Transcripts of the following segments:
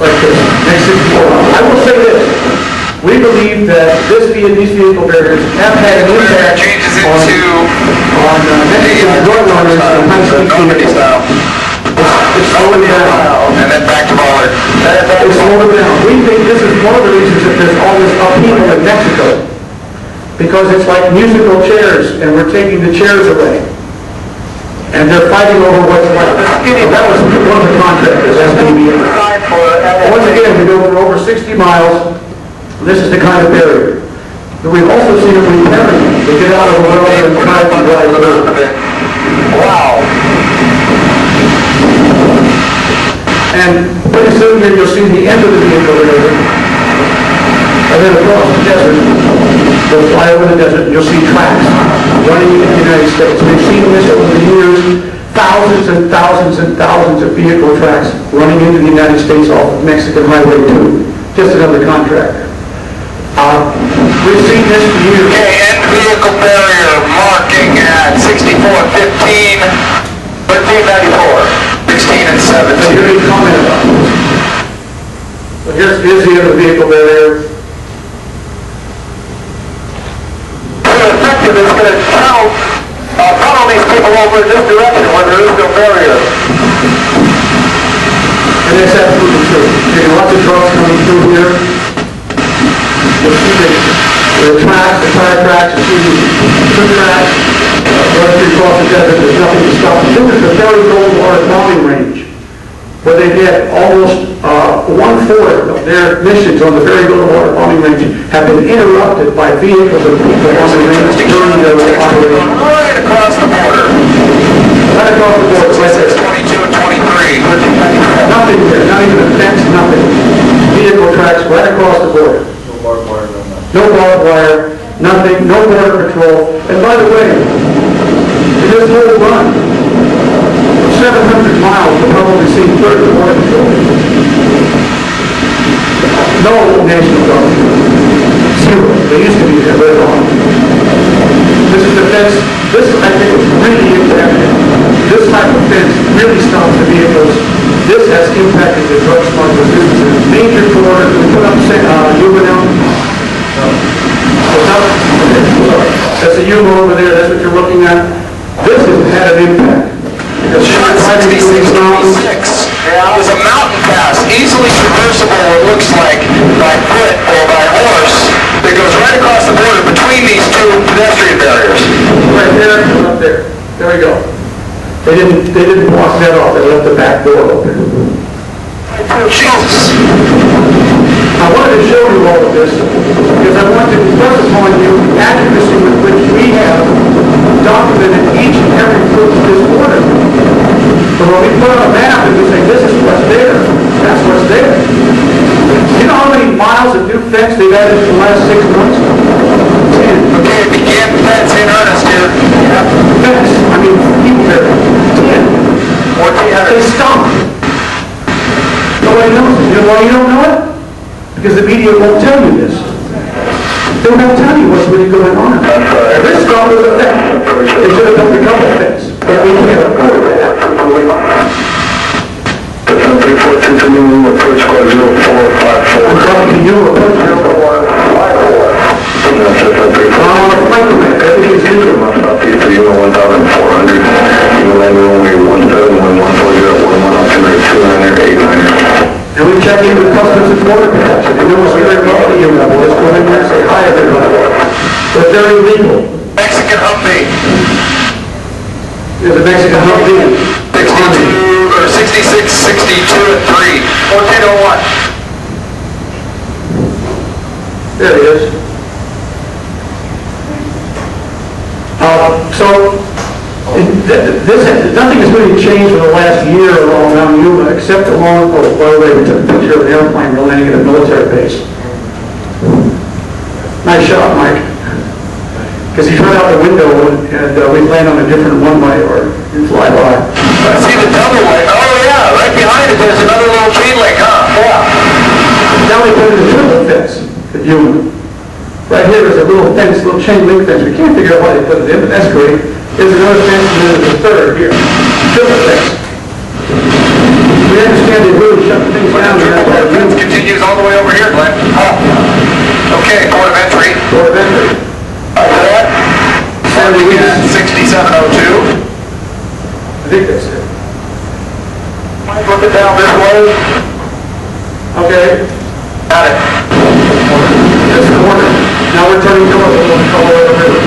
like this, next 64 miles. I will say this. We believe that these vehicle barriers have had an impact on Mexican drug runners and high-speed vehicles. It's slowing down. And then back to Ballard. It's slowing down. We think this is one of the reasons that there's all this upheaval in Mexico. Because it's like musical chairs, and we're taking the chairs away. And they're fighting over what's left. So that was one of the contractors, SBB. Once again, we go for over 60 miles. This is the kind of barrier. We've also seen it repairing. They get out of the road and try to drive through. Wow. And pretty soon here you'll see the end of the vehicle barrier. And then across the desert, they'll fly over the desert and you'll see tracks running in the United States. We've seen this over the years, thousands and thousands and thousands of vehicle tracks running into the United States off of Mexican Highway 2. Just another contractor. We've seen this for years. Okay, end vehicle barrier marking at 6415, 1394, 16 and 17. So here's a comment about this. So here's the other vehicle barrier. Effective is going to count funnel these people over in this direction when there is no barrier. And that's absolutely true. There's lots of trucks coming through here. You'll see the tracks, the tire tracks, you'll see the tracks, running across the desert. There's nothing to stop them. This is the very Goldwater bombing range, where they had almost 1/4 of their missions on the very Goldwater bombing range have been interrupted by vehicles and people on the range during their operation. Right across the border. Right across the border, right there. 22 and 23. Nothing there, not even a fence, nothing. Vehicle tracks right across the border. No barbed wire, nothing, no border patrol. And by the way, in this whole run, 700 miles, we'll probably see 30 border patrol. No national guard. Zero. They used to be there, they're gone. This is the fence. This, I think, was really impacted. This type of fence really stops the vehicles. This has impacted the drug smugglers. This is a major corridor. We put up juvenile. That's a U over there. That's what you're looking at. This has had an impact. Because Shot 66, 26. There's a mountain pass, easily traversable, it looks like, by foot or by horse, that goes right across the border between these two pedestrian barriers. Right there and up there. There we go. They didn't block that off. They left the back door open. Jesus. I wanted to show you all of this because I want to impress upon you the accuracy with which we have documented each and every foot of this border. So when we put on a map and we say this is what's there, that's what's there. You know how many miles of new fence they've added in the last 6 months? 10. Okay, it began fence in earnest here. Yeah, fence. I mean, people there. 10. 1,400. They stopped. Nobody knows it. You know why you don't know it? Because the media won't tell you this. They won't tell you what's really going on. This stop was a thing. They should have done a couple of things. But we can't afford that. I'm talking to you, approach 0454. I'm on a flight command. Everything's legal. You know 1,400. You know only 1711011 And we check in with Customs and Border Protection. They know what's very well at you level. Let's go in there and say hi, everybody. But they're illegal. Mexican Humvee. There's a Mexican Humvee. 62 or 66, 62 and 3. 1401. There he is. Nothing has really changed in the last year around Yuma, except along, by the way, we took a picture of an airplane landing at a military base. Nice shot, Mike. Because he's right out the window and we land on a different runway or fly by. I see the double way. Oh yeah, right behind it there's another little chain link, huh? Yeah. Now we put in a triple fence at Yuma. Right here is a little fence, little chain link fence. We can't figure out why they put it in, but that's great. There's another fence and then there's a third here. Triple fence. We understand they really shut things down. The fence continues all the way over here, Glenn. Okay, port of entry. Port of entry. After that, starting at 6702. I think that's it. Look it down this way. Okay. Got it. That's the corner. Now we're turning to Colorado River.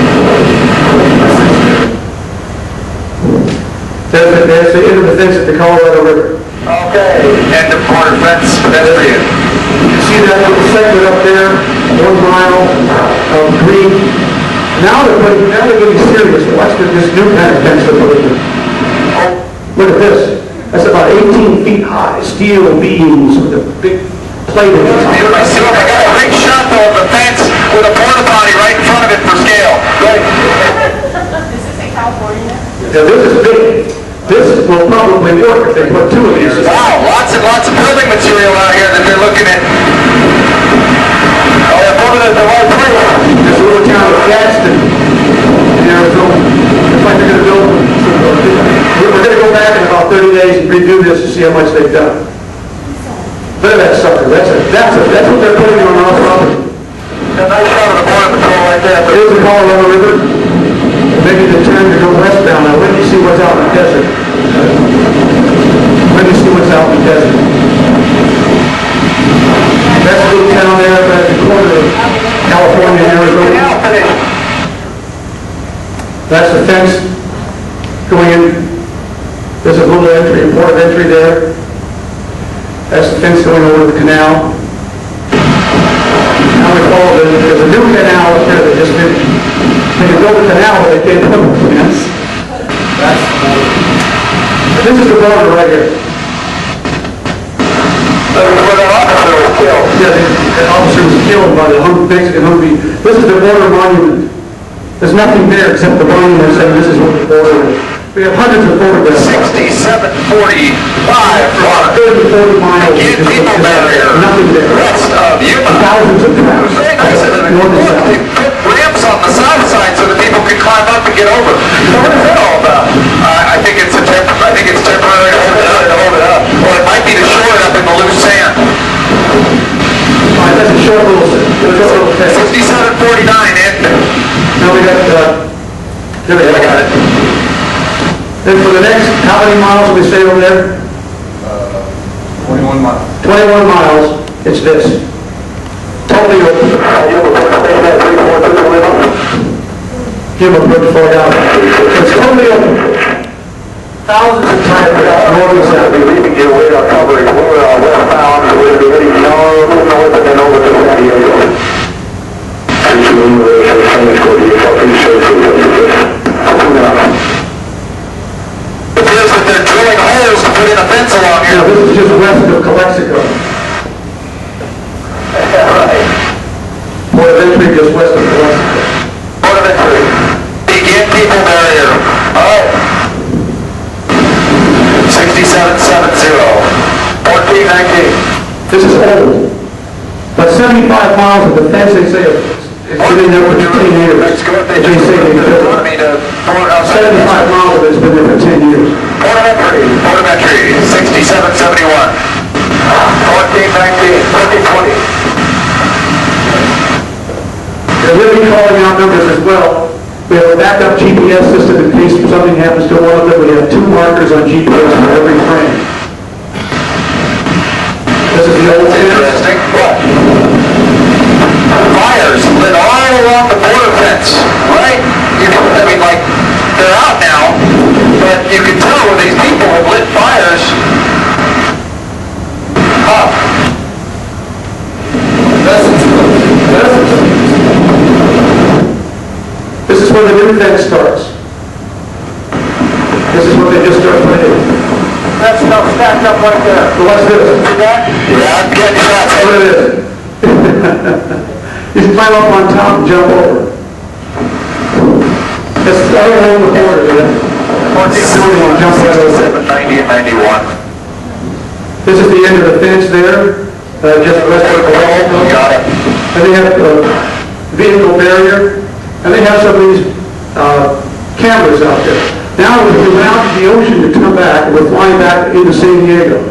There's the end of the fence at the Colorado River. Okay. End of corner fence, pedestrian. You see that little segment up there, 1 mile of green. Now they're getting serious. Watch this new kind of fence they're putting in. Look at this. That's about 18 feet high, steel beams with a big plate in it. I got a great shot though of the fence with a porta potty right in front of it for scale. Right. Is this in California? Now this is big. This will probably work if they put 2 of these. Wow, lots and lots of building material out here that they're looking at. Oh, they're moving at the right place. This little town of Gadsden in Arizona. Looks like they're going to build. We're going to go back in about 30 days and redo this to see how much they've done. Look at that sucker. That's what they're putting on our property. A nice shot of the border patrol right there. Here's the Colorado River. Making the turn to go westbound. Now, when do you see what's out in the desert? When do you see what's out in the desert? That's a little town there at the corner of California and Arizona. That's the fence going in. There's a little entry, port of entry there. That's the fence going over the canal. Now we follow there's a new canal up there that just did. They can build a canal, but they can't build a fence. That's the border. This is the border right here. Where the officer was killed. Yeah, the officer was killed by the Mexican Humvee. This is the border monument. There's nothing there except the monument saying this is what the border is. We have hundreds of photographs. 6745. 30 to 40 miles. Again, people barrier. Nothing there. West of Yuma. Thousands of tracks. Very nice. North and south. They put ramps on the south side so that people can climb up and get over. So what is that all about? I think it's temporary to hold it up. Or it might be to shore it up in the loose sand. That's a short little fence. 6749 end. Now we got, there we go. I got it. Then for the next, how many miles will we stay over there? 21 miles. 21 miles, it's this. Totally open. Give a bridge for down. It's totally open. Thousands of tire tracks, north and south. We can get away our coverage. We're westbound, so we're going to be north and then over to San Diego. It appears that they're drilling holes to put in a fence along here. Now, this is just west of Calexico. Right. Port of entry just west of Calexico. Port of entry. Begin people barrier. All right. 6770. 1419. This is old. But 75 miles of the fence, they say, it's been in there for 15 years. They say they built it. 75 miles of it's been there for 10 years. Port of entry, 6771. 1419, 1420. They're really calling out numbers as well. We have a backup GPS system in case something happens to one of them. We have 2 markers on GPS for every frame. This is the old Interesting. What? Fires lit all along the border fence, right? I mean, like, they're out now, but you can tell where these people have lit fires. Huh. This is where the new fence starts. This is what they just started putting in. That stuff stacked up right there. So watch this. See that? Yeah, I'm getting shots. What it is. You can climb up on top and jump over. It's all along the border, man. 90 and 91. This is the end of the fence there, just west of the wall. Got it. And they have a vehicle barrier, and they have some of these cameras out there. Now we're going out to the ocean to come back, and we're flying back into San Diego.